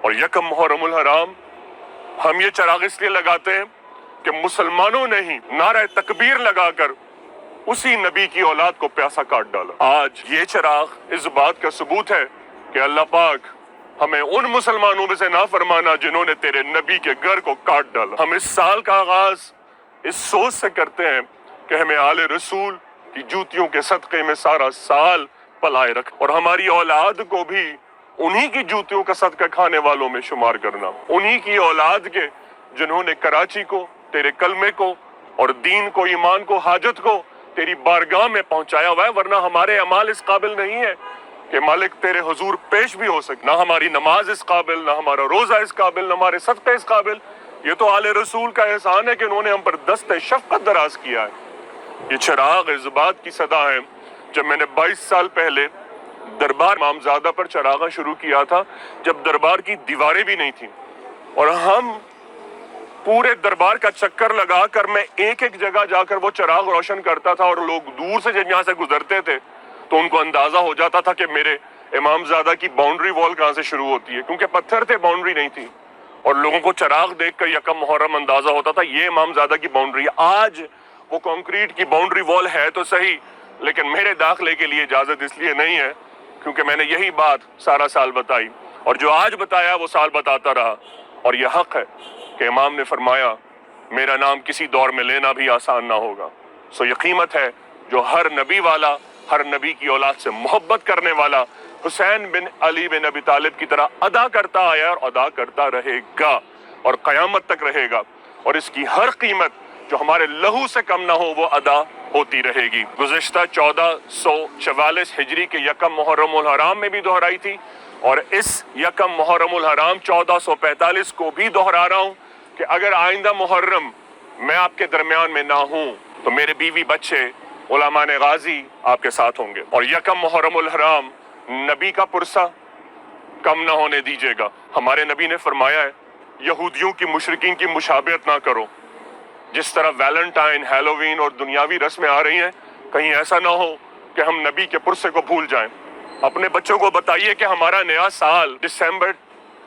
اور یکم محرم الحرام ہم یہ چراغ اس لیے لگاتے ہیں کہ مسلمانوں نے ہی نعرہ تکبیر لگا کر اسی نبی کی اولاد کو پیاسا کاٹ ڈالا۔ آج یہ چراغ اس بات کا ثبوت ہے کہ اللہ پاک ہمیں ان مسلمانوں میں سے نہ فرمانا جنہوں نے تیرے نبی کے گھر کو کاٹ ڈالا۔ ہم اس سال کا آغاز اس سوچ سے کرتے ہیں کہ ہمیں آل رسول کی جوتیوں کے صدقے میں سارا سال پلائے رکھ، اور ہماری اولاد کو بھی انہی کی جوتیوں کا صدقہ کھانے والوں میں شمار کرنا، انہی کی اولاد کے جنہوں نے کراچی کو، تیرے کلمے کو اور دین کو، ایمان کو، حاجت کو تیری بارگاہ میں پہنچایا ہوا ہے، ورنہ ہمارے اعمال اس قابل نہیں ہے کہ مالک تیرے حضور پیش بھی ہو سکے۔ نہ ہماری نماز اس قابل، نہ ہمارا روزہ اس قابل، نہ ہمارے صدقے اس قابل۔ یہ تو آل رسول کا احسان ہے کہ انہوں نے ہم پر دست شفقت دراز کیا ہے۔ یہ چراغ اس بات کی صدا ہے، جب میں نے 22 سال پہلے دربار امامزادہ پر چراغاں شروع کیا تھا، جب دربار کی دیواریں بھی نہیں تھیں، اور ہم پورے دربار کا چکر لگا کر میں ایک ایک جگہ جا کر وہ چراغ روشن کرتا تھا، اور لوگ دور سے جب یہاں سے گزرتے تھے تو ان کو اندازہ ہو جاتا تھا کہ میرے امامزادہ کی باؤنڈری وال کہاں سے شروع ہوتی ہے، کیونکہ پتھر تھے، باؤنڈری نہیں تھی، اور لوگوں کو چراغ دیکھ کر یکم محرم اندازہ ہوتا تھا یہ امامزادہ کی باؤنڈری ہے۔ آج وہ کنکریٹ کی باؤنڈری وال ہے تو صحیح، لیکن میرے داخلے کے لیے اجازت اس لیے نہیں ہے کیونکہ میں نے یہی بات سارا سال بتائی، اور جو آج بتایا وہ سال بتاتا رہا، اور یہ حق ہے کہ امام نے فرمایا میرا نام کسی دور میں لینا بھی آسان نہ ہوگا۔ سو یہ قیمت ہے جو ہر نبی والا، ہر نبی کی اولاد سے محبت کرنے والا حسین بن علی بن ابی طالب کی طرح ادا کرتا آیا اور ادا کرتا رہے گا اور قیامت تک رہے گا، اور اس کی ہر قیمت جو ہمارے لہو سے کم نہ ہو وہ ادا ہوتی رہے گی۔ گزشتہ 1444 ہجری کے یکم محرم الحرام میں بھی دہرائی تھی، اور اس یکم محرم الحرام 1445 کو بھی دہرا رہا ہوں کہ اگر آئندہ محرم میں آپ کے درمیان میں نہ ہوں تو میرے بیوی بچے علماء غازی آپ کے ساتھ ہوں گے، اور یکم محرم الحرام نبی کا پرسہ کم نہ ہونے دیجیے گا۔ ہمارے نبی نے فرمایا ہے یہودیوں کی، مشرکین کی مشابہت نہ کرو، جس طرح ویلنٹائن، ہیلووین اور دنیاوی رسمیں آ رہی ہیں، کہیں ایسا نہ ہو کہ ہم نبی کے پرسے کو بھول جائیں۔ اپنے بچوں کو بتائیے کہ ہمارا نیا سال دسمبر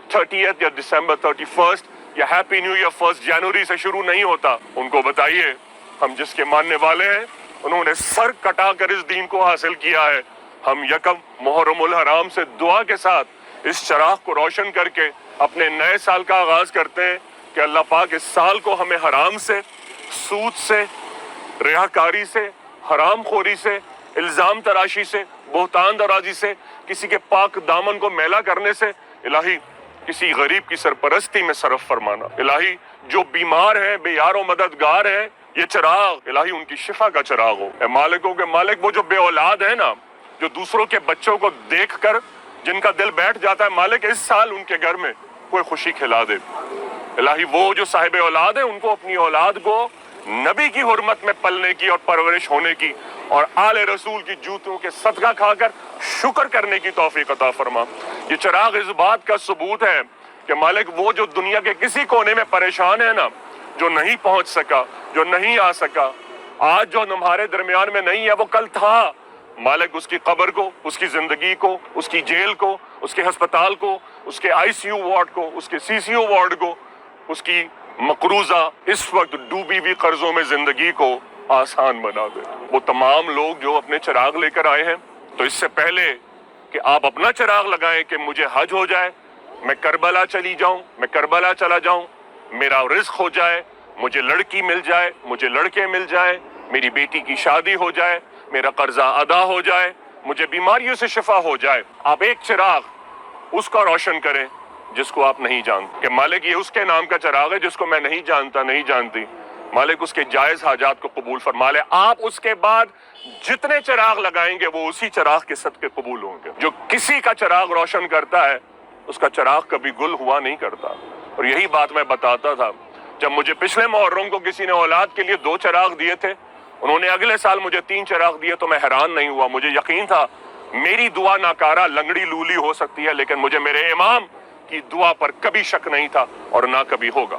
30 یا دسمبر 31 یا ہیپی نیو ایئر 1 جنوری سے شروع نہیں ہوتا۔ ان کو بتائیے ہم جس کے ماننے والے ہیں انہوں نے سر کٹا کر اس دین کو حاصل کیا ہے۔ ہم یکم محرم الحرام سے دعا کے ساتھ اس چراغ کو روشن کر کے اپنے نئے سال کا آغاز کرتے ہیں کہ اللہ پاک اس سال کو ہمیں حرام سے، سود سے، ریاکاری سے، حرام خوری سے، الزام تراشی سے، بہتان درازی سے، کسی کے پاک دامن کو میلا کرنے سے، الہی کسی غریب کی سرپرستی میں صرف فرمانا، الہی جو بیمار ہیں، بے یار و مددگار ہیں، یہ چراغ الہی ان کی شفا کا چراغ ہو۔ اے مالکوں کے مالک، وہ جو بے اولاد ہیں نا، جو دوسروں کے بچوں کو دیکھ کر جن کا دل بیٹھ جاتا ہے، مالک اس سال ان کے گھر میں کوئی خوشی کھلا دے۔ الہی وہ جو صاحب اولاد ہیں ان کو اپنی اولاد کو نبی کی حرمت میں پلنے کی اور پرورش ہونے کی اور آل رسول کی جوتوں کے صدقہ کھا کر شکر کرنے کی توفیق عطا فرما۔ یہ چراغ اس بات کا ثبوت ہے کہ مالک وہ جو دنیا کے کسی کونے میں پریشان ہے نا، جو نہیں پہنچ سکا، جو نہیں آ سکا، آج جو ہمارے درمیان میں نہیں ہے وہ کل تھا، مالک اس کی قبر کو، اس کی زندگی کو، اس کی جیل کو، اس کے ہسپتال کو، اس کے آئی سی یو وارڈ کو، اس کے سی سی یو وارڈ کو، اس کی مقروضہ اس وقت ڈوبی ہوئی قرضوں میں زندگی کو آسان بنا دے۔ وہ تمام لوگ جو اپنے چراغ لے کر آئے ہیں، تو اس سے پہلے کہ آپ اپنا چراغ لگائیں کہ مجھے حج ہو جائے، میں کربلا چلی جاؤں، میں کربلا چلا جاؤں، میرا رزق ہو جائے، مجھے لڑکی مل جائے، مجھے لڑکے مل جائیں، میری بیٹی کی شادی ہو جائے، میرا قرضہ ادا ہو جائے، مجھے بیماریوں سے شفا ہو جائے، آپ ایک چراغ اس کا روشن کریں جس کو آپ نہیں جانتے کہ مالک یہ اس کے نام کا چراغ ہے جس کو میں نہیں جانتا، نہیں جانتی، مالک اس کے جائز حاجات کو قبول فرما لے۔ آپ اس کے بعد جتنے چراغ لگائیں گے وہ اسی چراغ کے صدقے قبول ہوں گے۔ جو کسی کا چراغ روشن کرتا ہے اس کا چراغ کبھی گل ہوا نہیں کرتا، اور یہی بات میں بتاتا تھا جب مجھے پچھلے محرم کو کسی نے اولاد کے لیے 2 چراغ دیے تھے، انہوں نے اگلے سال مجھے 3 چراغ دیے، تو میں حیران نہیں ہوا، مجھے یقین تھا میری دعا ناکارہ لنگڑی لولی ہو سکتی ہے، لیکن مجھے میرے امام کی دعا پر کبھی شک نہیں تھا اور نہ کبھی ہوگا۔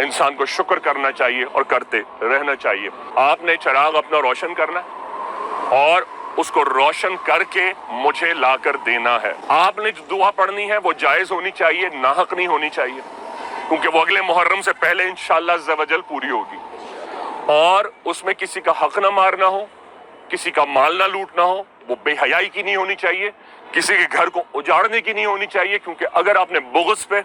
انسان کو شکر کرنا چاہیے اور کرتے رہنا چاہیے۔ آپ نے چراغ اپنا روشن کرنا ہے، اور اس کو روشن کر کے مجھے لا کر دینا ہے۔ آپ نے جو دعا پڑھنی ہے وہ جائز ہونی چاہیے، ناحق نہیں ہونی چاہیے، کیونکہ وہ اگلے محرم سے پہلے انشاءاللہ عز و جل پوری ہوگی، اور اس میں کسی کا حق نہ مارنا ہو، کسی کا مال نہ لوٹنا ہو، وہ بے حیائی کی نہیں ہونی چاہیے، کسی کے گھر کو اجاڑنے کی نہیں ہونی چاہیے، کیونکہ اگر آپ نے بغض پہ،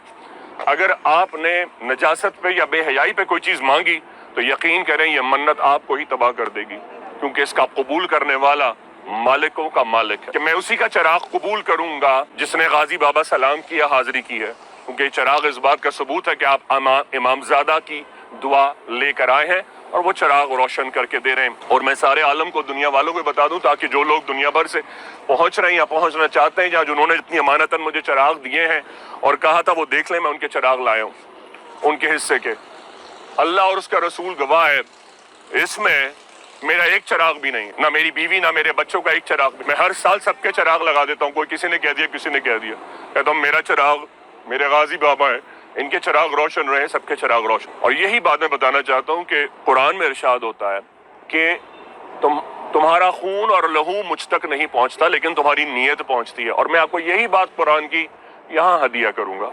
اگر آپ نے نجاست پہ یا بے حیائی پہ کوئی چیز مانگی تو یقین کریں یہ منت آپ کو ہی تباہ کر دے گی، کیونکہ اس کا قبول کرنے والا مالکوں کا مالک ہے۔ کہ میں اسی کا چراغ قبول کروں گا جس نے غازی بابا سلام کیا، حاضری کی ہے، کیونکہ یہ چراغ اس بات کا ثبوت ہے کہ آپ امامزادہ کی دعا لے کر آئے ہیں اور وہ چراغ روشن کر کے دے رہے ہیں۔ اور میں سارے عالم کو، دنیا والوں کو بتا دوں تاکہ جو لوگ دنیا بھر سے پہنچ رہے ہیں یا پہنچنا چاہتے ہیں، یا جنہوں نے اتنی امانتاً مجھے چراغ دیے ہیں اور کہا تھا وہ دیکھ لیں، میں ان کے چراغ لایا ہوں، ان کے حصے کے۔ اللہ اور اس کا رسول گواہ ہے، اس میں میرا ایک چراغ بھی نہیں، نہ میری بیوی نہ میرے بچوں کا ایک چراغ بھی۔ میں ہر سال سب کے چراغ لگا دیتا ہوں، کوئی کسی نے کہہ دیا، کسی نے کہہ دیا، کہتا ہوں میرا چراغ، میرے غازی بابا ہیں، ان کے چراغ روشن رہے، سب کے چراغ روشن۔ اور یہی بات میں بتانا چاہتا ہوں کہ قرآن میں ارشاد ہوتا ہے کہ تمہارا خون اور لہو مجھ تک نہیں پہنچتا لیکن تمہاری نیت پہنچتی ہے، اور میں آپ کو یہی بات قرآن کی یہاں ہدیہ کروں گا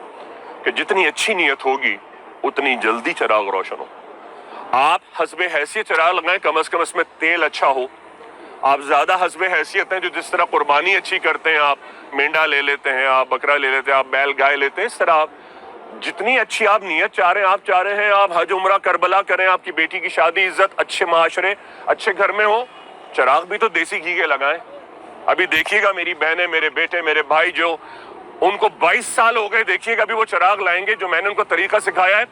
کہ جتنی اچھی نیت ہوگی اتنی جلدی چراغ روشن ہو۔ آپ حسب حیثیت چراغ لگائیں، کم از کم اس میں تیل اچھا ہو۔ آپ زیادہ حسب حیثیت ہیں، جو جس طرح قربانی اچھی کرتے ہیں، آپ مینڈا لے لیتے ہیں، آپ بکرا لے لیتے ہیں، آپ بیل گائے لیتے ہیں، اس طرح آپ جتنی اچھی آپ نیت چاہ رہے ہیں، آپ چاہ رہے ہیں آپ حج عمرہ کربلا کریں، آپ کی بیٹی کی شادی عزت اچھے معاشرے اچھے گھر میں ہو، چراغ بھی تو دیسی گھی کے لگائیں۔ ابھی دیکھیے گا میری بہنیں، میرے بیٹے، میرے بھائی جو ان کو 22 سال ہو گئے، دیکھیے گا ابھی وہ چراغ لائیں گے جو میں نے ان کو طریقہ سکھایا ہے۔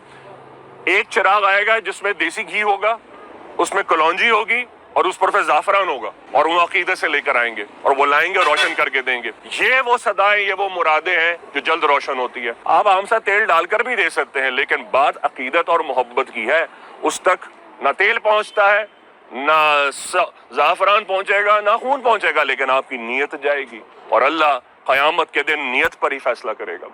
ایک چراغ آئے گا جس میں دیسی گھی ہوگا، اس میں کلونجی ہوگی اور اس پر پھر زعفران ہوگا، اور وہ عقیدے سے لے کر آئیں گے اور وہ لائیں گے اور روشن کر کے دیں گے۔ یہ وہ صدائیں، یہ وہ مرادیں ہیں جو جلد روشن ہوتی ہے۔ آپ عام سا تیل ڈال کر بھی دے سکتے ہیں، لیکن بات عقیدت اور محبت کی ہے، اس تک نہ تیل پہنچتا ہے، نہ زعفران پہنچے گا، نہ خون پہنچے گا، لیکن آپ کی نیت جائے گی، اور اللہ قیامت کے دن نیت پر ہی فیصلہ کرے گا۔